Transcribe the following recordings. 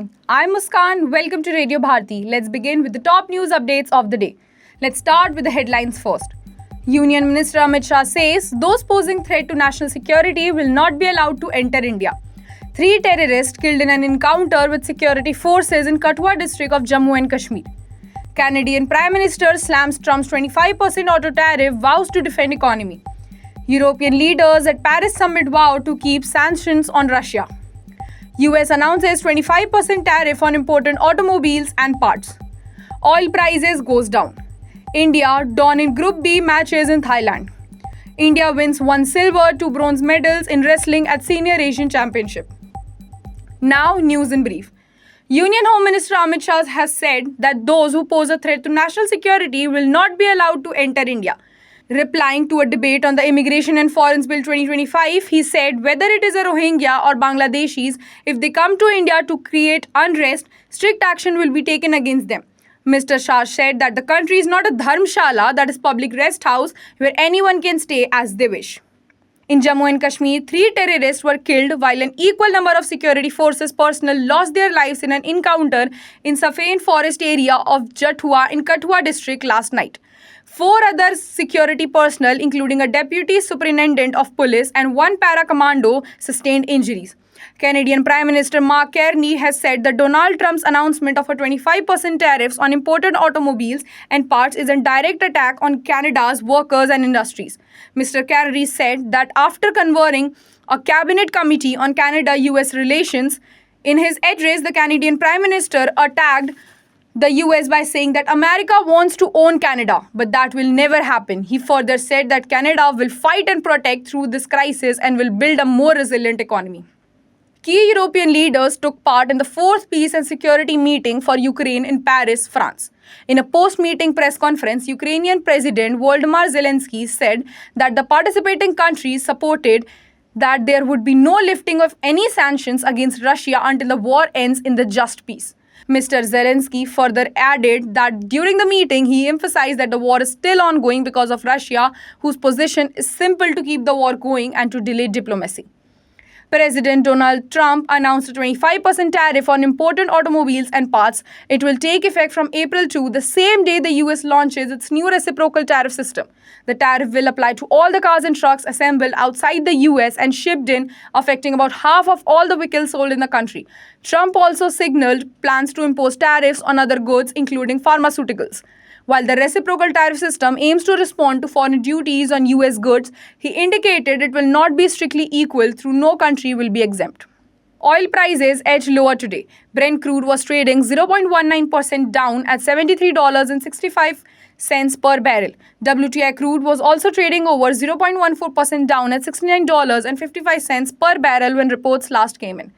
morning. I'm Muskan. Welcome to Radio Bharti. Let's begin with the top news updates of the day. Let's start with the headlines first. Union Minister Amit Shah says those posing threat to national security will not be allowed to enter India. 3 terrorists killed in an encounter with security forces in Kathua district of Jammu and Kashmir. Canadian Prime Minister slams Trump's 25% auto tariff, vows to defend economy. European leaders at Paris summit vow to keep sanctions on Russia. US announces 25% tariff on imported automobiles and parts. Oil prices goes down. India dawn in Group B matches in Thailand. India wins 1 silver, 2 bronze medals in wrestling at Senior Asian Championship. Now, news in brief. Union Home Minister Amit Shah has said that those who pose a threat to national security will not be allowed to enter India. Replying to a debate on the Immigration and Foreign Bill 2025, he said whether it is a Rohingya or Bangladeshis, if they come to India to create unrest, strict action will be taken against them. Mr. Shah said that the country is not a dharmshala, that is public rest house, where anyone can stay as they wish. In Jammu and Kashmir, 3 terrorists were killed while an equal number of security forces personnel lost their lives in an encounter in Safain forest area of Jathua in Kathua district last night. 4 other security personnel, including a deputy superintendent of police and 1 para-commando, sustained injuries. Canadian Prime Minister Mark Carney has said that Donald Trump's announcement of a 25% tariffs on imported automobiles and parts is a direct attack on Canada's workers and industries. Mr. Carney said that after convening a cabinet committee on Canada-US relations, in his address, the Canadian Prime Minister attacked the US by saying that America wants to own Canada, but that will never happen. He further said that Canada will fight and protect through this crisis and will build a more resilient economy. Key European leaders took part in the 4th Peace and Security meeting for Ukraine in Paris, France. In a post-meeting press conference, Ukrainian President Volodymyr Zelensky said that the participating countries supported that there would be no lifting of any sanctions against Russia until the war ends in the just peace. Mr. Zelensky further added that during the meeting, he emphasized that the war is still ongoing because of Russia, whose position is simple to keep the war going and to delay diplomacy. President Donald Trump announced a 25% tariff on imported automobiles and parts. It will take effect from April 2, the same day the US launches its new reciprocal tariff system. The tariff will apply to all the cars and trucks assembled outside the US and shipped in, affecting about half of all the vehicles sold in the country. Trump also signaled plans to impose tariffs on other goods, including pharmaceuticals. While the reciprocal tariff system aims to respond to foreign duties on US goods, he indicated it will not be strictly equal through no country will be exempt. Oil prices edged lower today. Brent crude was trading 0.19% down at $73.65 per barrel. WTI crude was also trading over 0.14% down at $69.55 per barrel when reports last came in.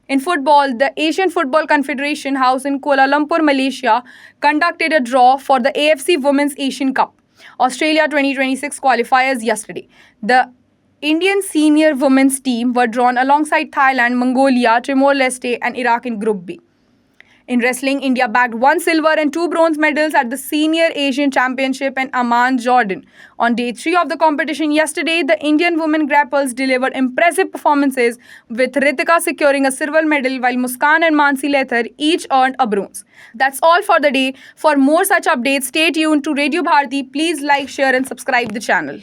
In football, the Asian Football Confederation house in Kuala Lumpur, Malaysia, conducted a draw for the AFC Women's Asian Cup Australia 2026 qualifiers yesterday. The Indian senior women's team were drawn alongside Thailand, Mongolia, Timor-Leste and Iraq in Group B. In wrestling, India bagged 1 silver and 2 bronze medals at the Senior Asian Championship in Amman, Jordan. On day 3 of the competition yesterday, the Indian women grapples delivered impressive performances, with Ritika securing a silver medal while Muskan and Mansi Lethar each earned a bronze. That's all for the day. For more such updates, stay tuned to Radio Bharti. Please like, share and subscribe the channel.